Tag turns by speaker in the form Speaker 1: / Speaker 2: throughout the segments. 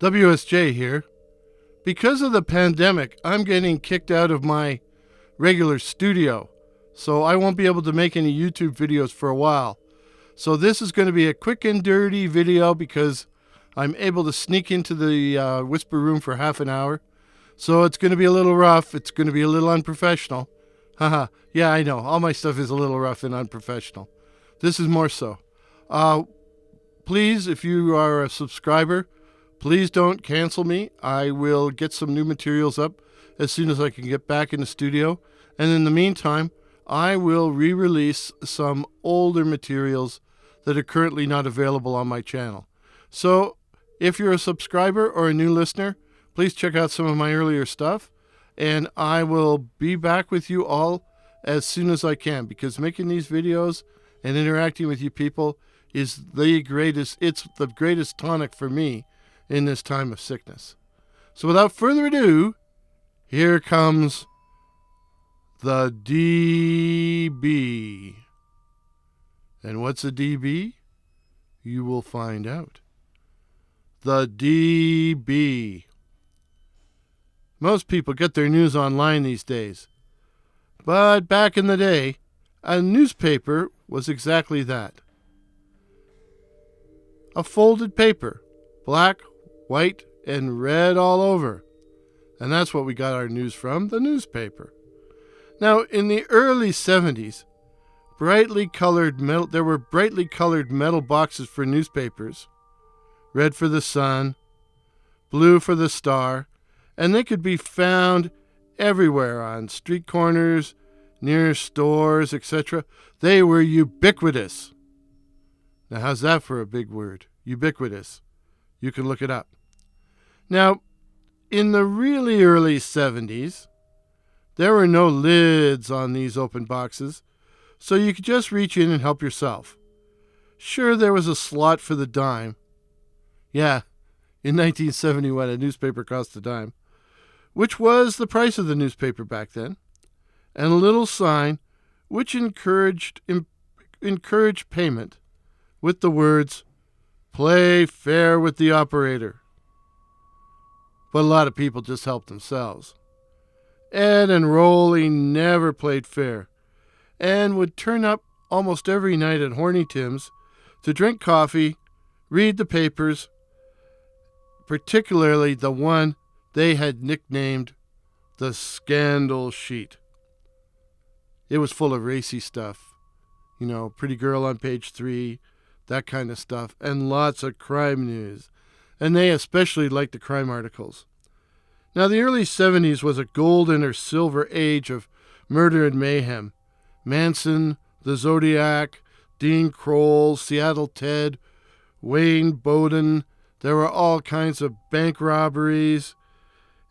Speaker 1: WSJ here. Because of the pandemic, I'm getting kicked out of my regular studio, so I won't be able to make any YouTube videos for a while. So this is going to be a quick and dirty video because I'm able to sneak into the whisper room for half an hour. So it's going to be a little rough. It's going to be a little unprofessional. Haha, yeah, I know. All my stuff is a little rough and unprofessional. This is more so. Please, if you are a subscriber, please don't cancel me. I will get some new materials up as soon as I can get back in the studio. And in the meantime, I will re-release some older materials that are currently not available on my channel. So if you're a subscriber or a new listener, please check out some of my earlier stuff. And I will be back with you all as soon as I can, because making these videos and interacting with you people is the greatest. It's the greatest tonic for me in this time of sickness. So without further ado, here comes the DB. And what's a DB? You will find out. The DB. Most people get their news online these days. But back in the day, a newspaper was exactly that. A folded paper, black, white, and red all over. And that's what we got our news from, the newspaper. Now, in the early 70s, there were brightly colored metal boxes for newspapers. Red for the Sun, blue for the Star, and they could be found everywhere, on street corners, near stores, etc. They were ubiquitous. Now, how's that for a big word? Ubiquitous. You can look it up. Now, in the really early 70s, there were no lids on these open boxes, so you could just reach in and help yourself. Sure, there was a slot for the dime. Yeah, in 1971, a newspaper cost a dime, which was the price of the newspaper back then, and a little sign which encouraged payment with the words, "Play fair with the operator." But a lot of people just helped themselves. Ed and Rolly never played fair and would turn up almost every night at Horny Tim's to drink coffee, read the papers, particularly the one they had nicknamed the Scandal Sheet. It was full of racy stuff. You know, pretty girl on page 3, that kind of stuff, and lots of crime news. And they especially liked the crime articles. Now, the early 70s was a golden or silver age of murder and mayhem. Manson, the Zodiac, Dean Kroll, Seattle Ted, Wayne Bowden. There were all kinds of bank robberies.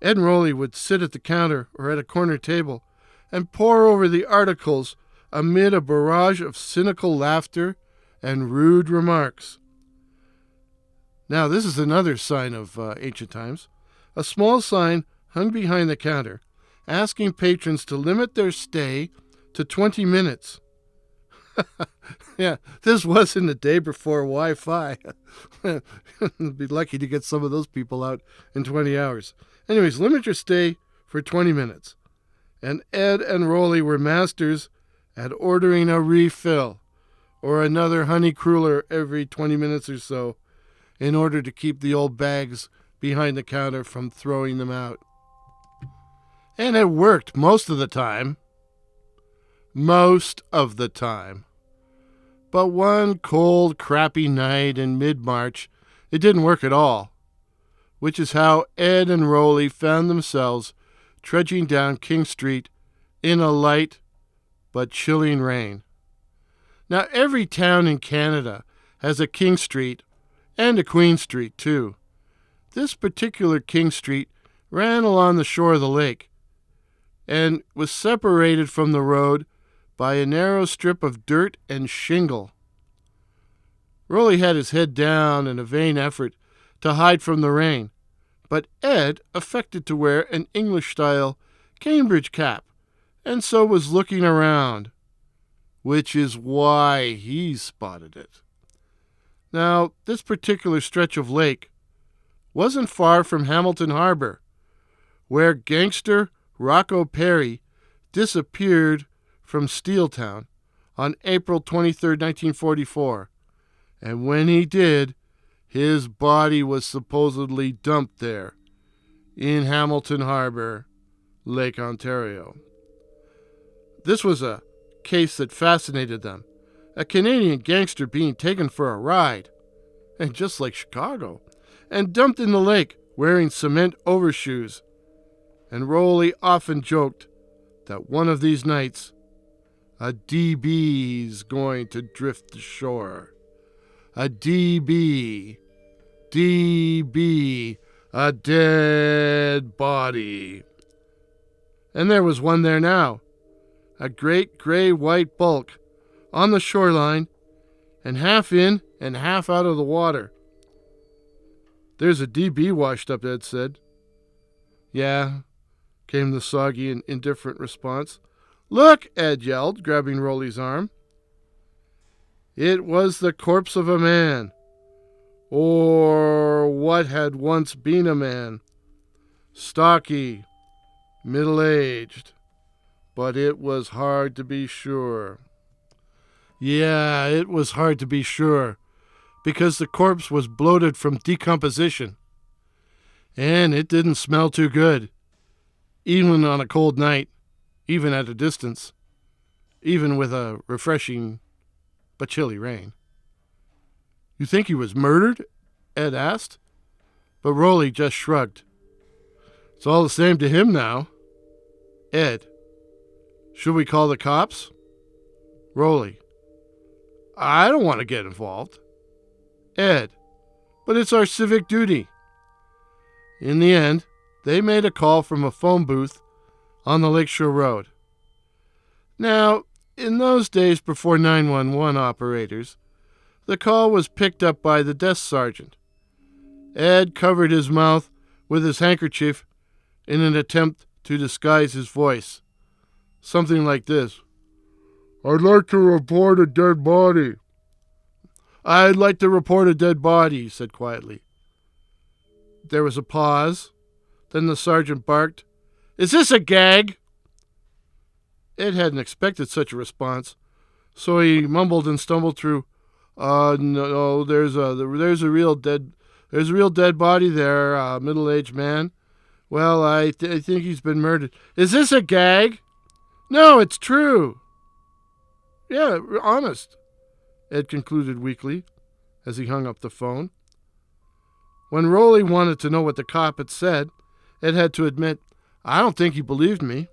Speaker 1: Ed and Rolly would sit at the counter or at a corner table and pore over the articles amid a barrage of cynical laughter and rude remarks. Now, this is another sign of ancient times. A small sign hung behind the counter asking patrons to limit their stay to 20 minutes. Yeah, this wasn't the day before Wi-Fi. Be lucky to get some of those people out in 20 hours. Anyways, limit your stay for 20 minutes. And Ed and Rolly were masters at ordering a refill or another honey cruller every 20 minutes or so in order to keep the old bags behind the counter from throwing them out. And it worked most of the time. Most of the time. But one cold, crappy night in mid-March, it didn't work at all, which is how Ed and Rolly found themselves trudging down King Street in a light but chilling rain. Now, every town in Canada has a King Street and a Queen Street, too. This particular King Street ran along the shore of the lake and was separated from the road by a narrow strip of dirt and shingle. Rolly had his head down in a vain effort to hide from the rain, but Ed affected to wear an English-style Cambridge cap, and so was looking around, which is why he spotted it. Now, this particular stretch of lake wasn't far from Hamilton Harbor, where gangster Rocco Perry disappeared from Steeltown on April 23, 1944. And when he did, his body was supposedly dumped there in Hamilton Harbor, Lake Ontario. This was a case that fascinated them. A Canadian gangster being taken for a ride, and just like Chicago, and dumped in the lake wearing cement overshoes. And Rowley often joked that one of these nights, a DB's going to drift ashore. A DB, a dead body. And there was one there now, a great gray-white bulk on the shoreline and half in and half out of the water. There's a DB washed up, Ed said. Yeah, came the soggy and indifferent response. Look, Ed yelled, grabbing Rowley's arm. It was the corpse of a man, or what had once been a man. Stocky, middle-aged, but it was hard to be sure. Yeah, it was hard to be sure, because the corpse was bloated from decomposition, and it didn't smell too good, even on a cold night, even at a distance, even with a refreshing but chilly rain. You think he was murdered? Ed asked, but Rowley just shrugged. It's all the same to him now. Ed, should we call the cops? Rowley, I don't want to get involved. Ed, but it's our civic duty. In the end, they made a call from a phone booth on the Lakeshore Road. Now, in those days before 911 operators, the call was picked up by the desk sergeant. Ed covered his mouth with his handkerchief in an attempt to disguise his voice. Something like this. I'd like to report a dead body. I'd like to report a dead body, he said quietly. There was a pause. Then the sergeant barked, Is this a gag? Ed hadn't expected such a response, so he mumbled and stumbled through, no, there's a real dead body there, middle-aged man. Well, I think he's been murdered. Is this a gag? No, it's true. Yeah, honest, Ed concluded weakly as he hung up the phone. When Rowley wanted to know what the cop had said, Ed had to admit, I don't think he believed me.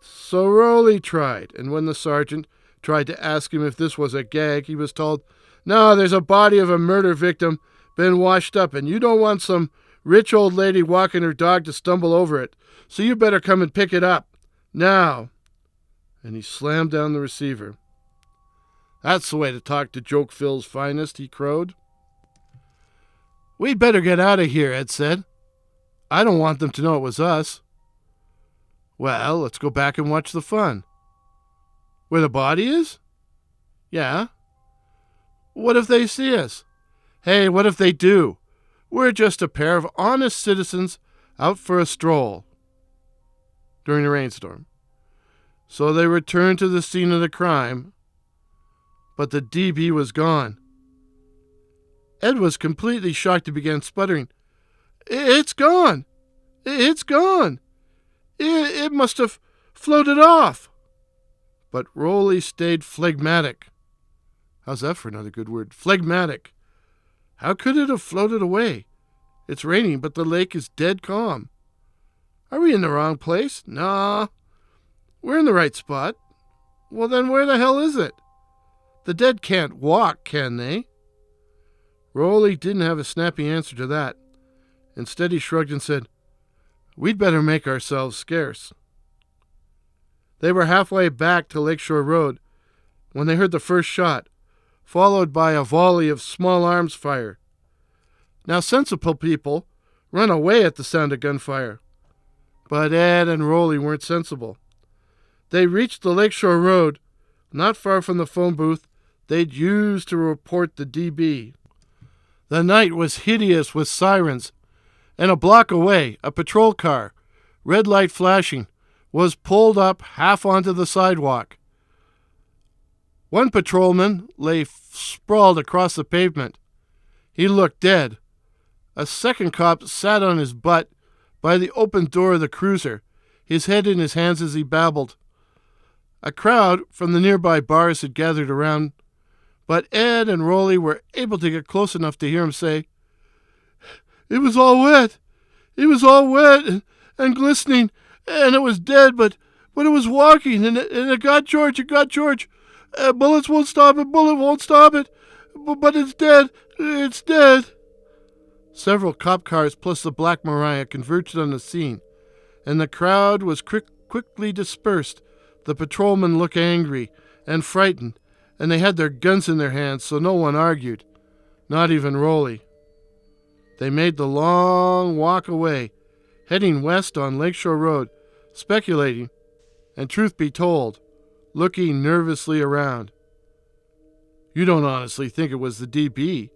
Speaker 1: So Rowley tried, and when the sergeant tried to ask him if this was a gag, he was told, No, there's a body of a murder victim been washed up, and you don't want some rich old lady walking her dog to stumble over it, so you better come and pick it up. Now. And he slammed down the receiver. That's the way to talk to Jokeville's finest, he crowed. We'd better get out of here, Ed said. I don't want them to know it was us. Well, let's go back and watch the fun. Where the body is? Yeah. What if they see us? Hey, what if they do? We're just a pair of honest citizens out for a stroll during a rainstorm. So they returned to the scene of the crime, but the DB was gone. Ed was completely shocked and began sputtering. It's gone! It's gone! It must have floated off. But Rowley stayed phlegmatic. How's that for another good word? Phlegmatic. How could it have floated away? It's raining, but the lake is dead calm. Are we in the wrong place? Nah. We're in the right spot. Well, then where the hell is it? The dead can't walk, can they? Rowley didn't have a snappy answer to that. Instead, he shrugged and said, We'd better make ourselves scarce. They were halfway back to Lakeshore Road when they heard the first shot, followed by a volley of small arms fire. Now, sensible people run away at the sound of gunfire. But Ed and Rowley weren't sensible. They reached the Lakeshore Road, not far from the phone booth they'd used to report the DB. The night was hideous with sirens, and a block away, a patrol car, red light flashing, was pulled up half onto the sidewalk. One patrolman lay sprawled across the pavement. He looked dead. A second cop sat on his butt by the open door of the cruiser, his head in his hands as he babbled. A crowd from the nearby bars had gathered around, but Ed and Rolly were able to get close enough to hear him say, "It was all wet. It was all wet and glistening, and it was dead, but it was walking, and it got George. It got George. Bullets won't stop it. Bullet won't stop it. But it's dead. It's dead." Several cop cars plus the Black Maria converged on the scene, and the crowd was quickly dispersed. The patrolmen looked angry and frightened, and they had their guns in their hands, so no one argued, not even Rolly. They made the long walk away, heading west on Lakeshore Road, speculating, and truth be told, looking nervously around. "You don't honestly think it was the DB?"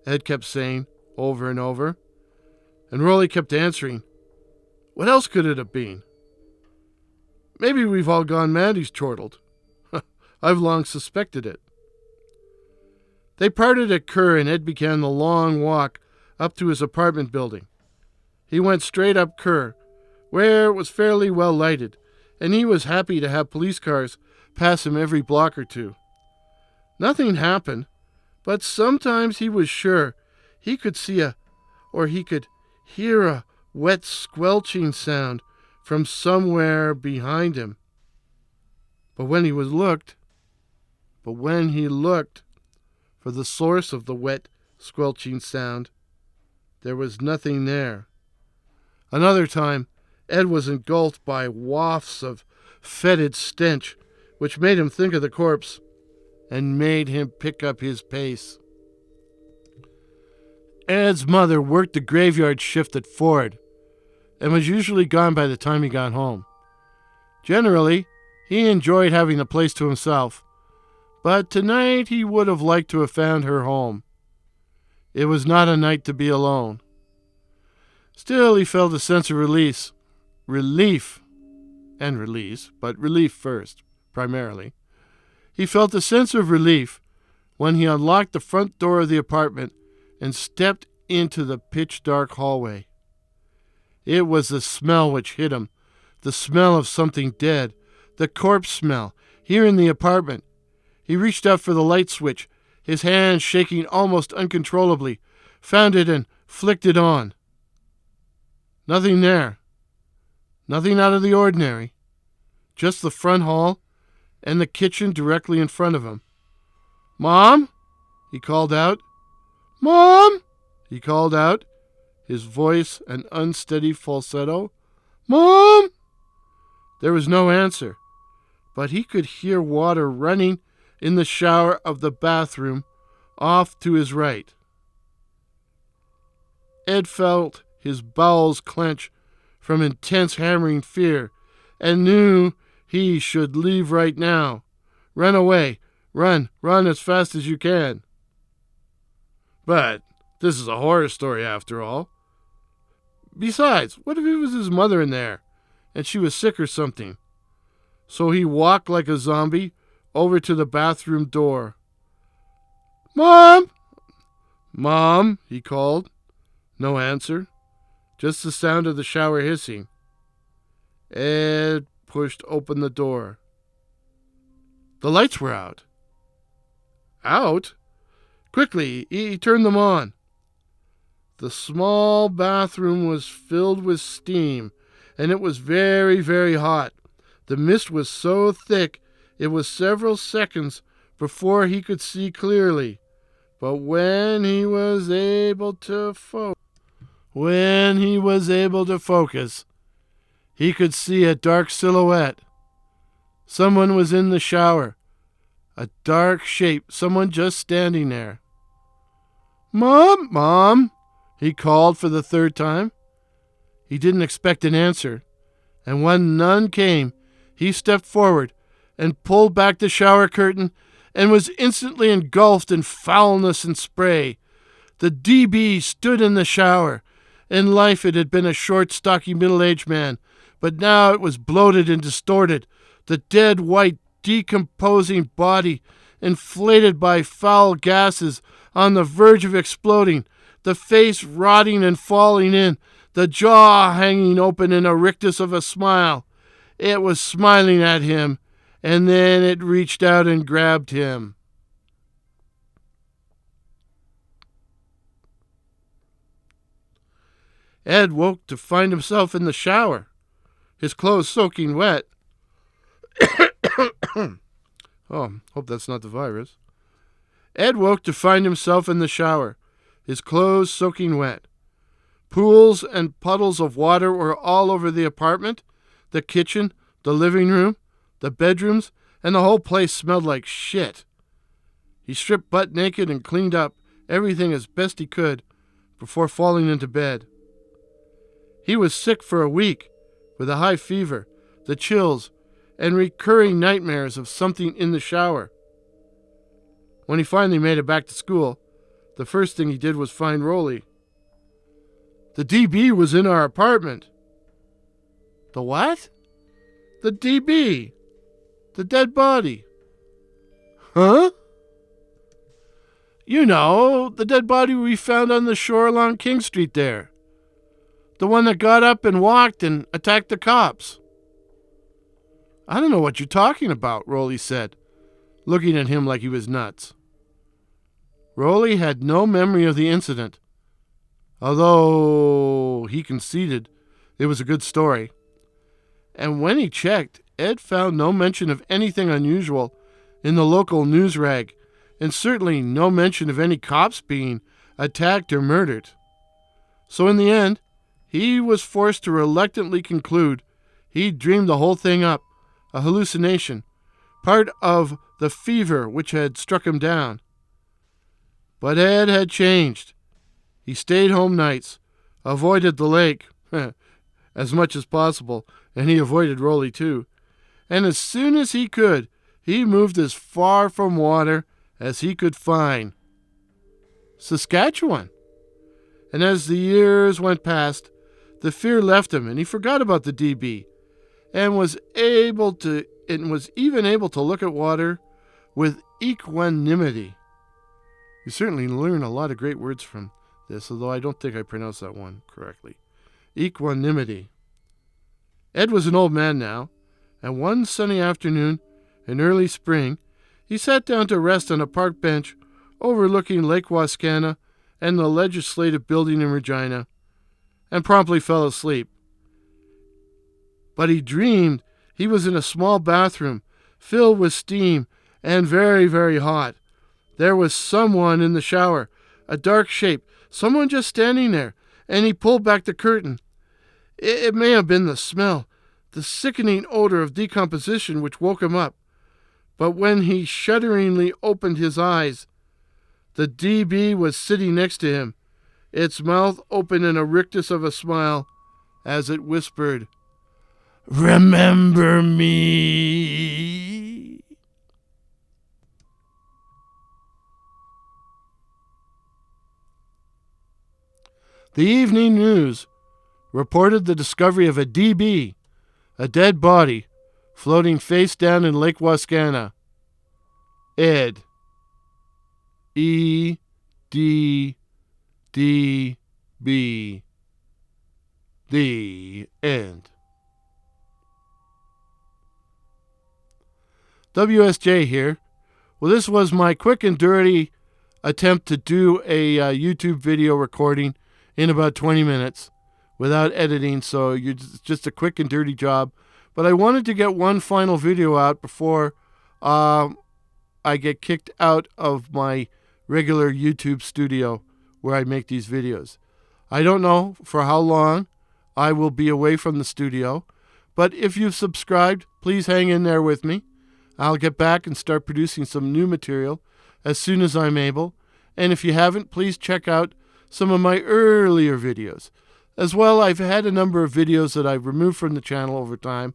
Speaker 1: Ed kept saying over and over. And Rolly kept answering, "What else could it have been?" "Maybe we've all gone mad," he's chortled. "I've long suspected it." They parted at Kerr, and Ed began the long walk up to his apartment building. He went straight up Kerr, where it was fairly well lighted, and he was happy to have police cars pass him every block or two. Nothing happened, but sometimes he was sure he could see he could hear a wet squelching sound from somewhere behind him. But when he looked for the source of the wet squelching sound, there was nothing there. Another time, Ed was engulfed by wafts of fetid stench, which made him think of the corpse and made him pick up his pace. Ed's mother worked the graveyard shift at Ford and was usually gone by the time he got home. Generally, he enjoyed having the place to himself, but tonight he would have liked to have found her home. It was not a night to be alone. Still, he felt a sense of relief and release, but relief first, primarily. He felt a sense of relief when he unlocked the front door of the apartment and stepped into the pitch-dark hallway. It was the smell which hit him, the smell of something dead, the corpse smell, here in the apartment. He reached out for the light switch, his hand shaking almost uncontrollably, found it and flicked it on. Nothing there. Nothing out of the ordinary. Just the front hall and the kitchen directly in front of him. "Mom?" he called out. "Mom?" he called out, his voice an unsteady falsetto. "Mom?" There was no answer, but he could hear water running in the shower of the bathroom off to his right. Ed felt his bowels clench from intense hammering fear and knew he should leave right now. Run away. Run as fast as you can. But this is a horror story after all. Besides, what if it was his mother in there and she was sick or something? So he walked like a zombie over to the bathroom door. "Mom!" "Mom," he called. No answer, just the sound of the shower hissing. Ed pushed open the door. The lights were out. Out? Quickly, he turned them on. The small bathroom was filled with steam, and it was very, very hot. The mist was so thick it was several seconds before he could see clearly. But when he was able to focus, he could see a dark silhouette. Someone was in the shower. A dark shape, someone just standing there. "Mom, Mom," he called for the third time. He didn't expect an answer, and when none came, he stepped forward and pulled back the shower curtain and was instantly engulfed in foulness and spray. The DB stood in the shower. In life it had been a short, stocky, middle-aged man, but now it was bloated and distorted. The dead, white, decomposing body, inflated by foul gases, on the verge of exploding, the face rotting and falling in, the jaw hanging open in a rictus of a smile. It was smiling at him, and then it reached out and grabbed him. Ed woke to find himself in the shower, his clothes soaking wet. Oh, hope that's not the virus. Ed woke to find himself in the shower, his clothes soaking wet. Pools and puddles of water were all over the apartment, the kitchen, the living room, the bedrooms, and the whole place smelled like shit. He stripped butt naked and cleaned up everything as best he could before falling into bed. He was sick for a week, with a high fever, the chills, and recurring nightmares of something in the shower. When he finally made it back to school, the first thing he did was find Rolly. The DB was in our apartment. The what? The DB. The dead body. Huh? You know, the dead body we found on the shore along King Street there. The one that got up and walked and attacked the cops. I don't know what you're talking about, Rolly said, looking at him like he was nuts. Rolly had no memory of the incident, although he conceded it was a good story. And when he checked, Ed found no mention of anything unusual in the local news rag, and certainly no mention of any cops being attacked or murdered. So in the end, he was forced to reluctantly conclude he'd dreamed the whole thing up, a hallucination, part of the fever which had struck him down. But Ed had changed. He stayed home nights, avoided the lake as much as possible, and he avoided Rolly too. And as soon as he could, he moved as far from water as he could find. Saskatchewan. And as the years went past, the fear left him, and he forgot about the DB, and was even able to look at water with equanimity. You certainly learn a lot of great words from this, although I don't think I pronounced that one correctly. Equanimity. Ed was an old man now, and one sunny afternoon in early spring, he sat down to rest on a park bench overlooking Lake Wascana and the Legislative Building in Regina, and promptly fell asleep. But he dreamed he was in a small bathroom filled with steam and very, very hot. There was someone in the shower, a dark shape, someone just standing there, and he pulled back the curtain. It may have been the smell, the sickening odor of decomposition which woke him up. But when he shudderingly opened his eyes, the DB was sitting next to him, its mouth open in a rictus of a smile, as it whispered, "Remember me." The evening news reported the discovery of a DB, a dead body, floating face down in Lake Wascana. Ed. E-D-D-B. The end. WSJ here. Well, this was my quick and dirty attempt to do a YouTube video recording in about 20 minutes without editing, so it's just a quick and dirty job. But I wanted to get one final video out before I get kicked out of my regular YouTube studio where I make these videos. I don't know for how long I will be away from the studio, but if you've subscribed, please hang in there with me. I'll get back and start producing some new material as soon as I'm able. And if you haven't, please check out some of my earlier videos. As well, I've had a number of videos that I've removed from the channel over time.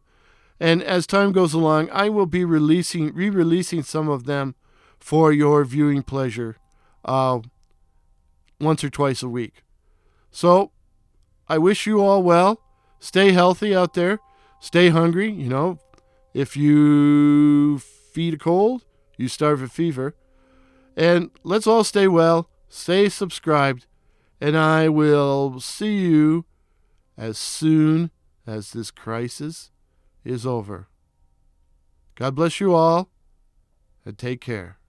Speaker 1: And as time goes along, I will be re-releasing some of them for your viewing pleasure. once or twice a week. So I wish you all well. Stay healthy out there. Stay hungry. If you feed a cold, you starve a fever. And let's all stay well, stay subscribed, and I will see you as soon as this crisis is over. God bless you all, and take care.